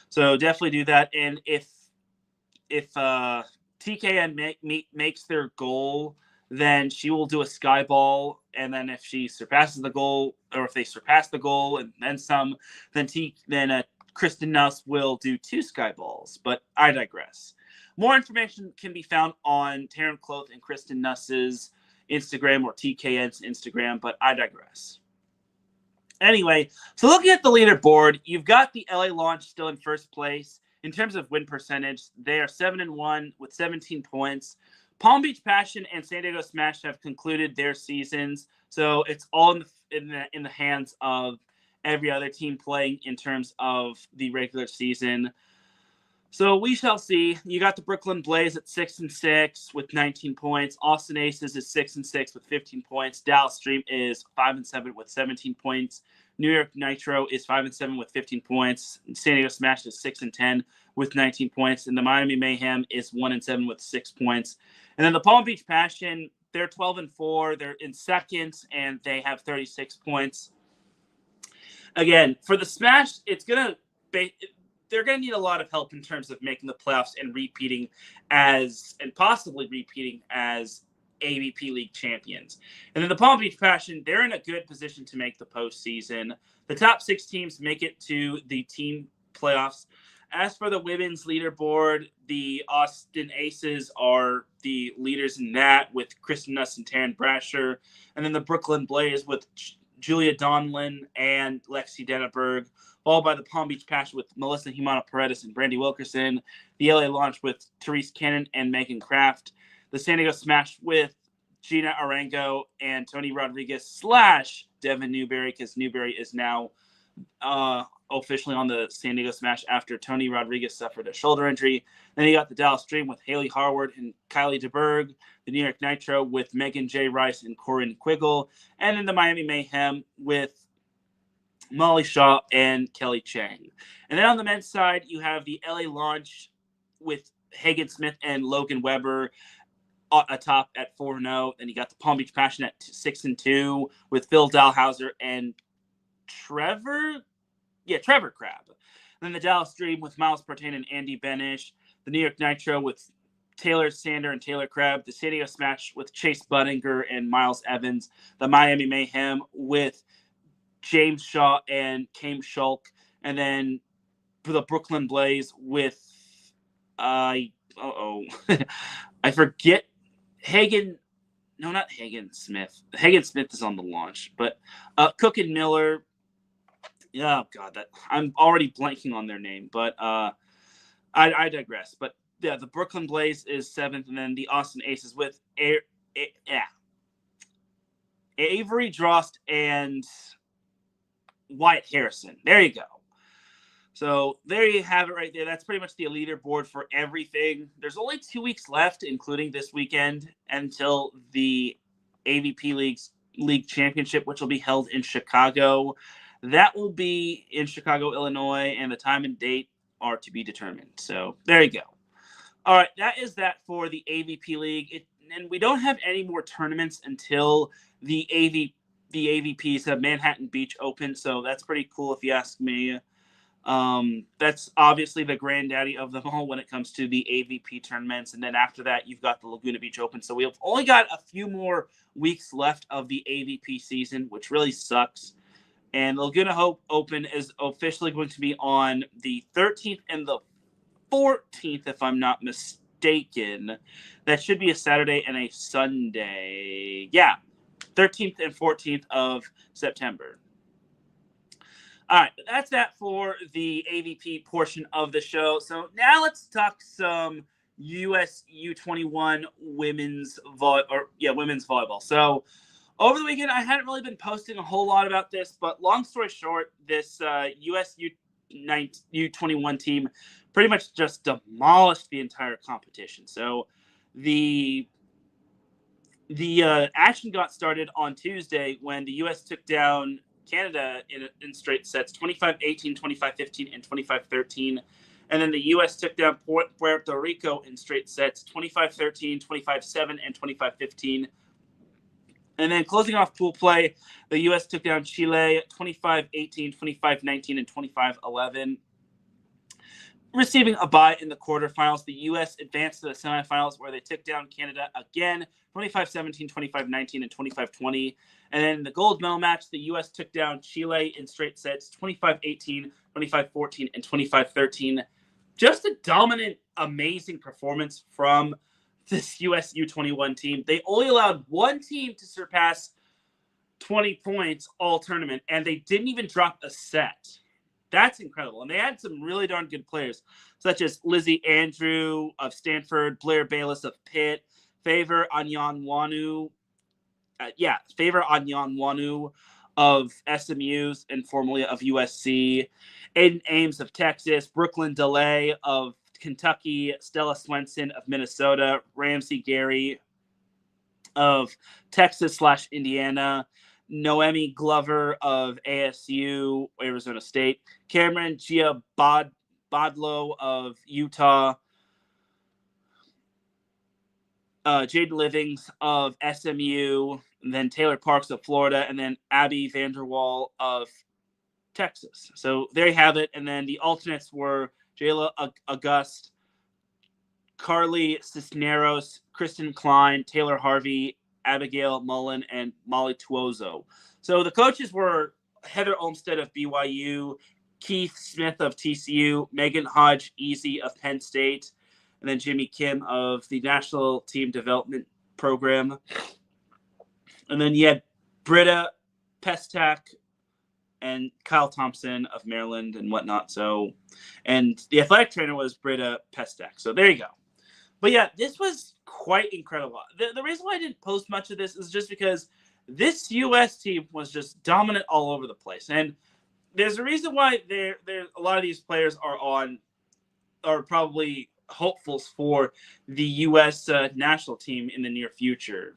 So definitely do that. And if TKN makes their goal, then she will do a sky ball, and then if she surpasses the goal, or if they surpass the goal and then some, then Kristen Nuss will do 2 sky balls. But I digress. More information can be found on Teran Cloth and Kristen Nuss's Instagram or TKN's Instagram, but I digress. Anyway, so looking at the leaderboard, you've got the LA Launch still in first place. In terms of win percentage, they are 7-1 with 17 points. Palm Beach Passion and San Diego Smash have concluded their seasons, so it's all in the hands of every other team playing in terms of the regular season. So we shall see. You got the Brooklyn Blaze at 6-6 with 19 points. Austin Aces is 6-6 with 15 points. Dallas Dream is 5-7 with 17 points. New York Nitro is 5-7 with 15 points. San Diego Smash is 6-10 with 19 points. And the Miami Mayhem is 1-7 with 6 points. And then the Palm Beach Passion, they're 12-4. They're in second, and they have 36 points. Again, for the Smash, they're going to need a lot of help in terms of making the playoffs and possibly repeating as AVP League champions. And then the Palm Beach Passion, they're in a good position to make the postseason. The top 6 teams make it to the team playoffs. As for the women's leaderboard, the Austin Aces are the leaders in that with Kristen Nuss and Taryn Brasher. And then the Brooklyn Blaze with Julia Donlin and Lexi Denneberg, followed by the Palm Beach Passion with Melissa Humana Paredes and Brandy Wilkerson, the LA Launch with Therese Cannon and Megan Kraft, the San Diego Smash with Gina Arango and Tony Rodriguez / Devin Newberry, because Newberry is now officially on the San Diego Smash after Tony Rodriguez suffered a shoulder injury. Then you got the Dallas Dream with Haley Harward and Kylie DeBerg, the New York Nitro with Megan J. Rice and Corinne Quiggle, and then the Miami Mayhem with Molly Shaw and Kelly Chang. And then on the men's side, you have the LA Launch with Hagen Smith and Logan Weber atop at 4-0. Then you got the Palm Beach Passion at 6-2 with Phil Dahlhauser and Trevor Crabb. Then the Dallas Dream with Miles Partain and Andy Benish. The New York Nitro with Taylor Sander and Taylor Crabb. The San Diego Smash with Chase Budinger and Miles Evans. The Miami Mayhem with James Shaw and Kame Schulk. And then for the Brooklyn Blaze with I forget not Hagen Smith. Hagen Smith is on the Launch, but Cook and Miller. Oh God, I'm already blanking on their name, but I digress. But yeah, the Brooklyn Blaze is 7th, and then the Austin Aces with Avery Drost and Wyatt Harrison. There you go. So there you have it right there. That's pretty much the leaderboard for everything. There's only 2 weeks left, including this weekend, until the AVP League Championship, which will be held in Chicago. That will be in Chicago, Illinois, and the time and date are to be determined. So there you go. All right, that is that for the AVP League. And we don't have any more tournaments until the AVP's Manhattan Beach Open, so that's pretty cool if you ask me. That's obviously the granddaddy of them all when it comes to the AVP tournaments. And then after that, you've got the Laguna Beach Open. So we've only got a few more weeks left of the AVP season, which really sucks. And the Laguna Hope Open is officially going to be on the 13th and the 14th, if I'm not mistaken. That should be a Saturday and a Sunday. Yeah, 13th and 14th of September. All right, that's that for the AVP portion of the show. So now let's talk some US U21 women's volleyball. So over the weekend, I hadn't really been posting a whole lot about this, but long story short, this US U21 team pretty much just demolished the entire competition. So the action got started on Tuesday when the U.S. took down Canada in straight sets, 25-18, 25-15, and 25-13. And then the U.S. took down Puerto Rico in straight sets, 25-13, 25-7, and 25-15. And then closing off pool play, the U.S. took down Chile, 25-18, 25-19, and 25-11. Receiving a bye in the quarterfinals, the U.S. advanced to the semifinals where they took down Canada again, 25-17, 25-19, and 25-20. And then in the gold medal match, the U.S. took down Chile in straight sets, 25-18, 25-14, and 25-13. Just a dominant, amazing performance from this U.S. U21 team. They only allowed one team to surpass 20 points all tournament, and they didn't even drop a set. That's incredible. And they had some really darn good players, such as Lizzie Andrew of Stanford, Blair Bayless of Pitt, Favor Anyanwanu of SMU's and formerly of USC, Aiden Ames of Texas, Brooklyn DeLay of Kentucky, Stella Swenson of Minnesota, Ramsey Gary of Texas/Indiana, Noemi Glover of ASU, Arizona State, Cameron Giabodlo of Utah, Jaden Livings of SMU, and then Taylor Parks of Florida, and then Abby Vanderwall of Texas. So there you have it. And then the alternates were Jayla August, Carly Cisneros, Kristen Klein, Taylor Harvey, Abigail Mullen, and Molly Tuozo. So the coaches were Heather Olmstead of BYU, Keith Smith of TCU, Megan Hodge Easy of Penn State, and then Jimmy Kim of the National Team Development Program. And then you had Britta Pestak and Kyle Thompson of Maryland and whatnot. So, and the athletic trainer was Britta Pestak. So there you go. But yeah, this was quite incredible. The reason why I didn't post much of this is just because this U.S. team was just dominant all over the place. And there's a reason why a lot of these players are probably hopefuls for the U.S. National team in the near future.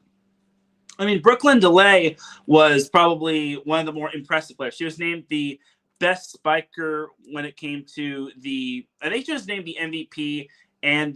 I mean, Brooklyn DeLay was probably one of the more impressive players. She was named the best spiker when it came to I think she was named the MVP and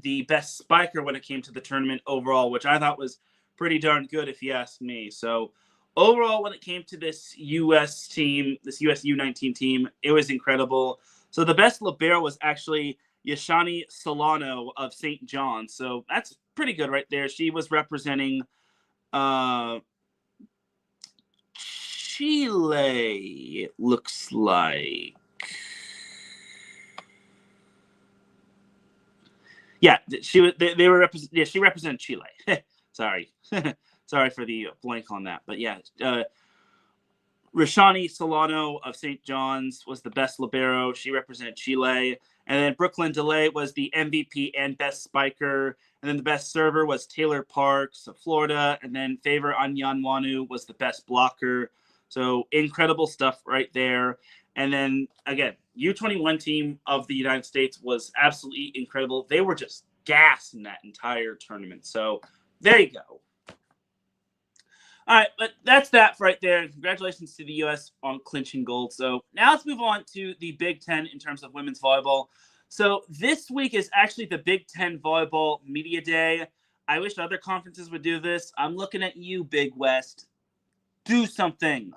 the best spiker when it came to the tournament overall, which I thought was pretty darn good if you ask me. So overall, when it came to this U.S. team, this U.S. U19 team, it was incredible. So the best libero was actually Yashani Solano of St. John's. So that's pretty good right there. She was representing Chile, it looks like. Yeah, she was. They were represent. Yeah, she represented Chile. Sorry, sorry for the blank on that. But yeah, Rashani Solano of St. John's was the best libero. She represented Chile, and then Brooklyn DeLay was the MVP and best spiker. And then the best server was Taylor Parks of Florida, and then Favor Anyanwanu was the best blocker. So incredible stuff right there. And then, again, U21 team of the United States was absolutely incredible. They were just gassed in that entire tournament. So there you go. All right, but that's that right there. Congratulations to the U.S. on clinching gold. So now let's move on to the Big Ten in terms of women's volleyball. So this week is actually the Big Ten Volleyball Media Day. I wish other conferences would do this. I'm looking at you, Big West. Do something.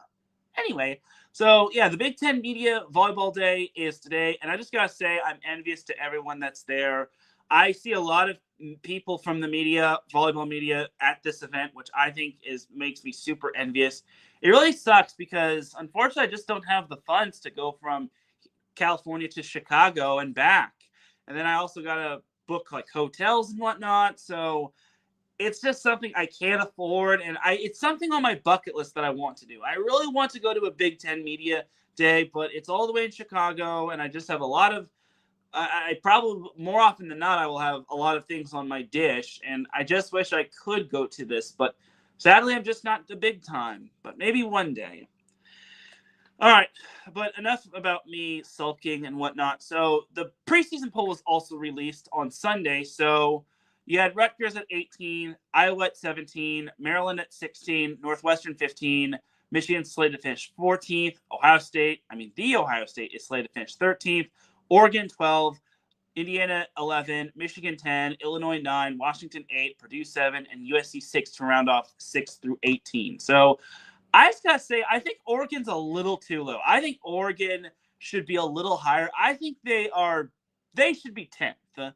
Anyway, so yeah, the Big Ten Media Volleyball Day is today, and I just gotta say I'm envious to everyone that's there. I see a lot of people from the media, volleyball media, at this event, which I think makes me super envious. It really sucks because unfortunately I just don't have the funds to go from California to Chicago and back, and then I also gotta book like hotels and whatnot. So it's just something I can't afford, and it's something on my bucket list that I want to do. I really want to go to a Big Ten Media Day, but it's all the way in Chicago, and I just have a lot of I probably, more often than not, I will have a lot of things on my dish, and I just wish I could go to this, but sadly I'm just not the big time, but maybe one day. All right, but enough about me sulking and whatnot. So the preseason poll was also released on Sunday, so you had Rutgers at 18, Iowa at 17, Maryland at 16, Northwestern 15, Michigan slated to finish 14th, the Ohio State is slated to finish 13th, Oregon 12, Indiana 11, Michigan 10, Illinois 9, Washington 8, Purdue 7, and USC 6 to round off 6 through 18. So I just got to say, I think Oregon's a little too low. I think Oregon should be a little higher. I think they should be 10th.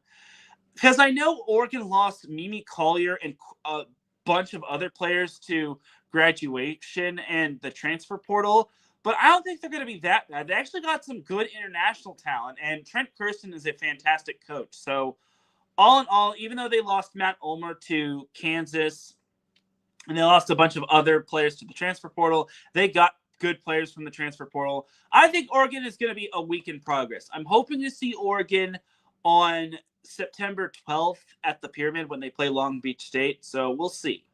Because I know Oregon lost Mimi Collier and a bunch of other players to graduation and the transfer portal, but I don't think they're going to be that bad. They actually got some good international talent, and Trent Kirsten is a fantastic coach. So all in all, even though they lost Matt Ulmer to Kansas and they lost a bunch of other players to the transfer portal, they got good players from the transfer portal. I think Oregon is going to be a week in progress. I'm hoping to see Oregon on September 12th at the Pyramid when they play Long Beach State. So we'll see.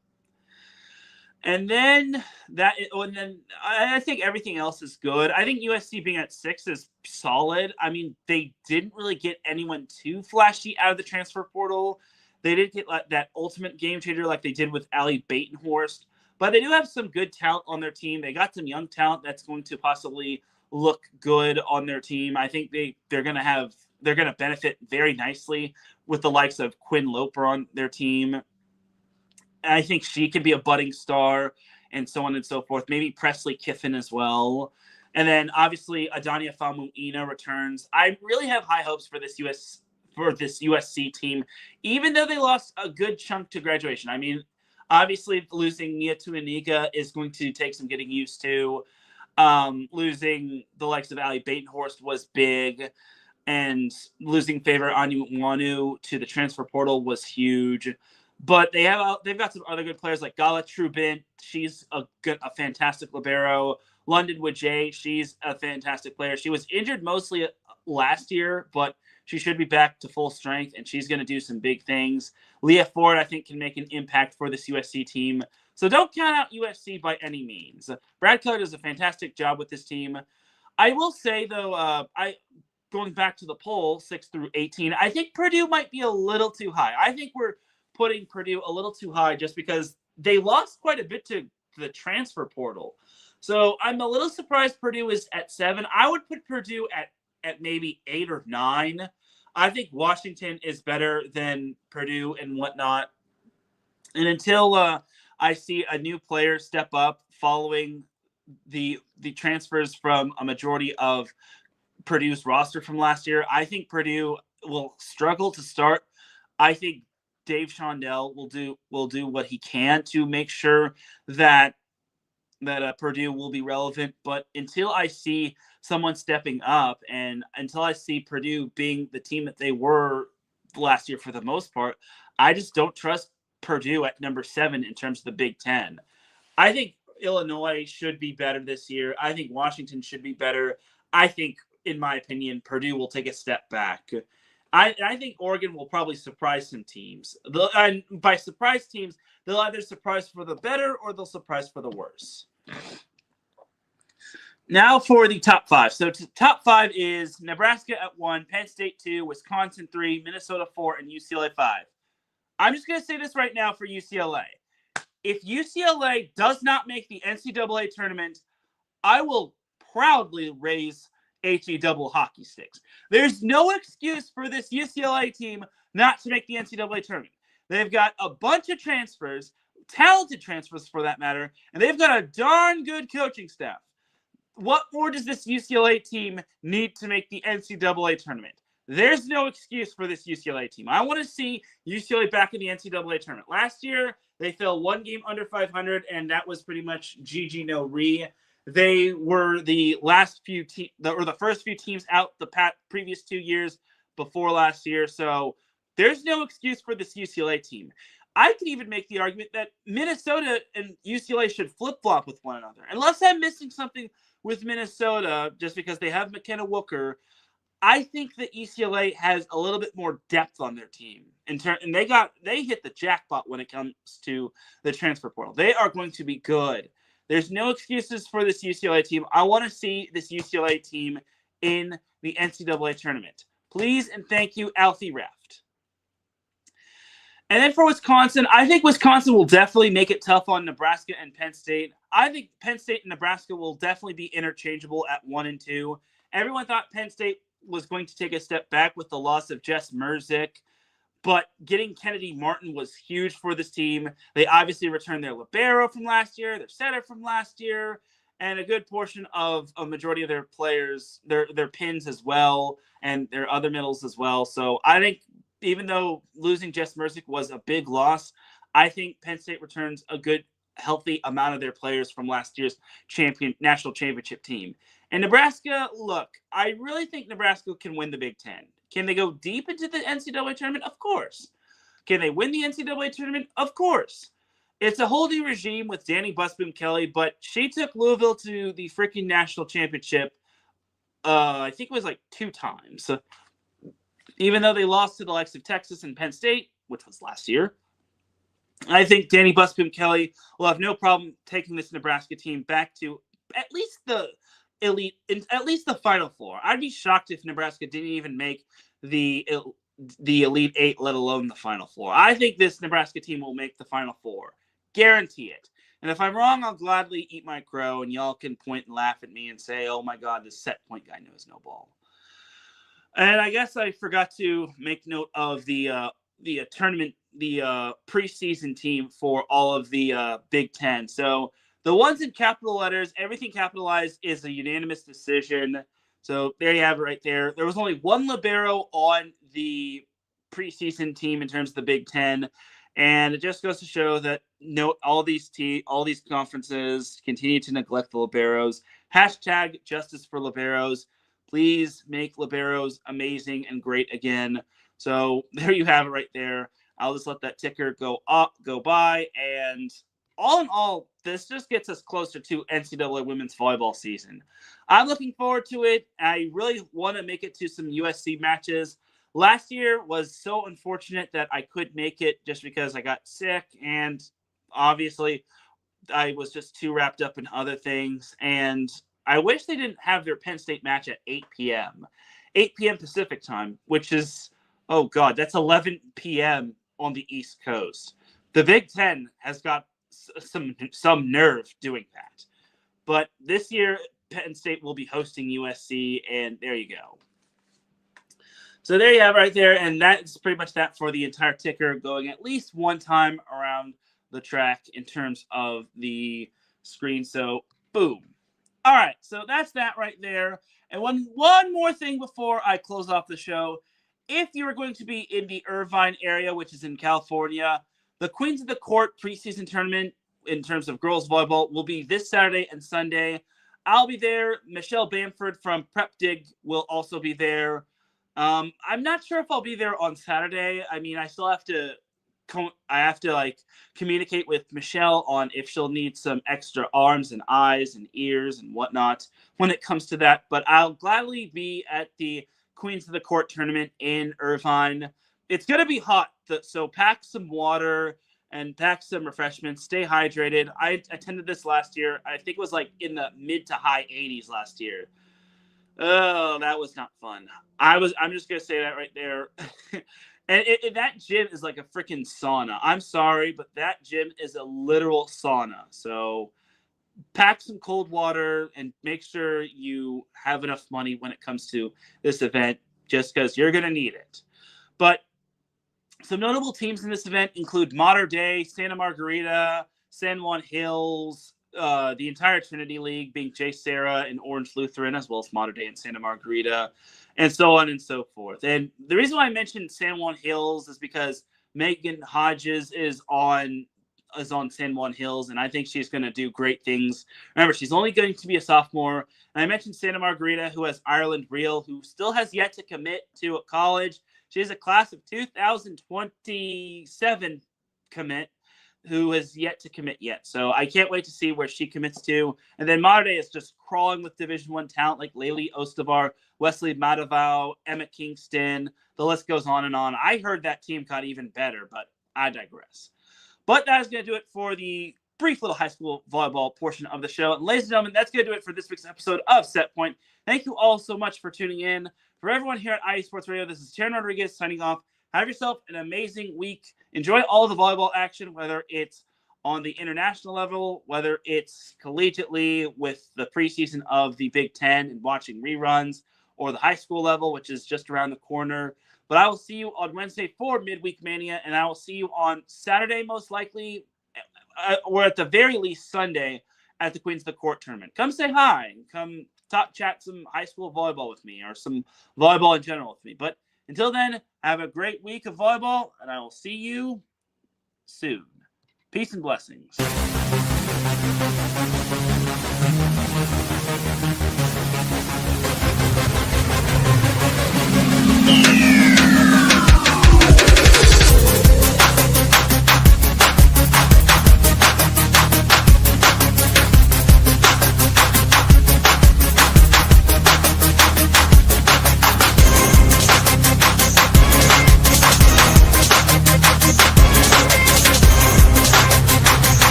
And then I think everything else is good. I think USC being at 6 is solid. I mean, they didn't really get anyone too flashy out of the transfer portal. They didn't get that ultimate game changer like they did with Allie Batenhorst. But they do have some good talent on their team. They got some young talent that's going to possibly look good on their team. I think they're going to benefit very nicely with the likes of Quinn Loper on their team. I think she could be a budding star and so on and so forth. Maybe Presley Kiffin as well. And then obviously Adania Famuina returns. I really have high hopes for this USC team, even though they lost a good chunk to graduation. I mean, obviously losing Nia Tuaniga is going to take some getting used to. Losing the likes of Allie Batenhorst was big. And losing Favor Anyanwanu to the transfer portal was huge. But they've got some other good players like Gala Trubin. She's a fantastic libero. London Wajay, she's a fantastic player. She was injured mostly last year, but she should be back to full strength, and she's going to do some big things. Leah Ford, I think, can make an impact for this USC team. So don't count out USC by any means. Brad Keller does a fantastic job with this team. I will say, though, going back to the poll, 6 through 18, I think Purdue might be a little too high. I think we're putting Purdue a little too high just because they lost quite a bit to the transfer portal. So I'm a little surprised Purdue is at 7. I would put Purdue at maybe 8 or 9. I think Washington is better than Purdue and whatnot. And until I see a new player step up following the transfers from a majority of Purdue's roster from last year, I think Purdue will struggle to start. I think Dave Shondell will do what he can to make sure that Purdue will be relevant. But until I see someone stepping up and until I see Purdue being the team that they were last year for the most part, I just don't trust Purdue at number 7 in terms of the Big Ten. I think Illinois should be better this year. I think Washington should be better. I think, in my opinion, Purdue will take a step back. I think Oregon will probably surprise some teams. And by surprise teams, they'll either surprise for the better or they'll surprise for the worse. Now for the top 5. So top 5 is Nebraska at 1, Penn State 2, Wisconsin 3, Minnesota 4, and UCLA 5. I'm just going to say this right now for UCLA. If UCLA does not make the NCAA tournament, I will proudly raise HE double hockey sticks. There's no excuse for this UCLA team not to make the NCAA tournament. They've got a bunch of transfers, talented transfers for that matter, and they've got a darn good coaching staff. What more does this UCLA team need to make the NCAA tournament? There's no excuse for this UCLA team. I want to see UCLA back in the NCAA tournament. Last year, they fell one game under 500, and that was pretty much GG no re. They were the first few teams out the previous 2 years before last year. So there's no excuse for this UCLA team. I could even make the argument that Minnesota and UCLA should flip-flop with one another. Unless I'm missing something with Minnesota just because they have McKenna Wooker, I think that UCLA has a little bit more depth on their team. And they hit the jackpot when it comes to the transfer portal. They are going to be good. There's no excuses for this UCLA team. I want to see this UCLA team in the NCAA tournament. Please and thank you, Alfie Raft. And then for Wisconsin, I think Wisconsin will definitely make it tough on Nebraska and Penn State. I think Penn State and Nebraska will definitely be interchangeable at 1 and 2. Everyone thought Penn State was going to take a step back with the loss of Jess Merzick. But getting Kennedy Martin was huge for this team. They obviously returned their libero from last year, their setter from last year, and a good portion of a majority of their players, their pins as well, and their other middles as well. So I think even though losing Jess Merzick was a big loss, I think Penn State returns a good, healthy amount of their players from last year's national championship team. And Nebraska, look, I really think Nebraska can win the Big Ten. Can they go deep into the NCAA tournament? Of course. Can they win the NCAA tournament? Of course. It's a whole new regime with Danny Busboom Kelly, but she took Louisville to the freaking national championship, I think it was like 2 times. Even though they lost to the likes of Texas and Penn State, which was last year, I think Danny Busboom Kelly will have no problem taking this Nebraska team back to at least the elite, at least the Final Four. I'd be shocked if Nebraska didn't even make the Elite 8, let alone the Final Four. I think this Nebraska team will make the Final Four. Guarantee it. And if I'm wrong, I'll gladly eat my crow, and y'all can point and laugh at me and say, oh my God, this set point guy knows no ball. And I guess I forgot to make note of the tournament, the preseason team for all of the Big Ten. So the ones in capital letters, everything capitalized, is a unanimous decision. So there you have it right there. There was only one libero on the preseason team in terms of the Big Ten. And it just goes to show that all these conferences continue to neglect the liberos. Hashtag justice for liberos. Please make liberos amazing and great again. So there you have it right there. I'll just let that ticker go by. And all in all, this just gets us closer to NCAA women's volleyball season. I'm looking forward to it. I really want to make it to some USC matches. Last year was so unfortunate that I couldn't make it just because I got sick, and obviously I was just too wrapped up in other things. And I wish they didn't have their Penn State match at 8 p.m. 8 p.m. Pacific time, which is, oh God, that's 11 p.m. on the East Coast. The Big Ten has got some nerve doing that. But this year, Penn State will be hosting USC, and there you go. So there you have it right there, and that's pretty much that for the entire ticker, going at least one time around the track in terms of the screen. So boom. All right, so that's that right there. And one more thing before I close off the show. If you are going to be in the Irvine area, which is in California, the Queens of the Court preseason tournament in terms of girls volleyball will be this Saturday and Sunday. I'll be there. Michelle Bamford from Prep Dig will also be there. I'm not sure if I'll be there on Saturday. I mean, I still have to communicate with Michelle on if she'll need some extra arms and eyes and ears and whatnot when it comes to that. But I'll gladly be at the Queens of the Court tournament in Irvine. It's going to be hot, so pack some water and pack some refreshments. Stay hydrated. I attended this last year. I think it was like in the mid to high 80s last year. Oh, that was not fun. I'm just going to say that right there. And that gym is like a freaking sauna. I'm sorry, but that gym is a literal sauna. So pack some cold water and make sure you have enough money when it comes to this event, just because you're going to need it. But some notable teams in this event include Mater Dei, Santa Margarita, San Juan Hills, the entire Trinity League being J. Sarah and Orange Lutheran, as well as Mater Dei and Santa Margarita, and so on and so forth. And the reason why I mentioned San Juan Hills is because Megan Hodges is on San Juan Hills, and I think she's going to do great things. Remember, she's only going to be a sophomore. And I mentioned Santa Margarita, who has Ireland Real, who still has yet to commit to a college. She is a class of 2027 commit who has yet to commit yet. So I can't wait to see where she commits to. And then Mater Dei is just crawling with Division I talent like Laylee Ostavar, Wesley Madavow, Emma Kingston. The list goes on and on. I heard that team got even better, but I digress. But that is going to do it for the brief little high school volleyball portion of the show. And ladies and gentlemen, that's going to do it for this week's episode of Set Point. Thank you all so much for tuning in. For everyone here at IE Sports Radio, this is Teran Rodriguez signing off. Have yourself an amazing week. Enjoy all the volleyball action, whether it's on the international level, whether it's collegiately with the preseason of the Big Ten and watching reruns, or the high school level, which is just around the corner. But I will see you on Wednesday for Midweek Mania, and I will see you on Saturday, most likely, or at the very least Sunday, at the Queens of the Court tournament. Come say hi. Come chat some high school volleyball with me, or some volleyball in general with me. But until then, have a great week of volleyball, and I will see you soon. Peace and blessings.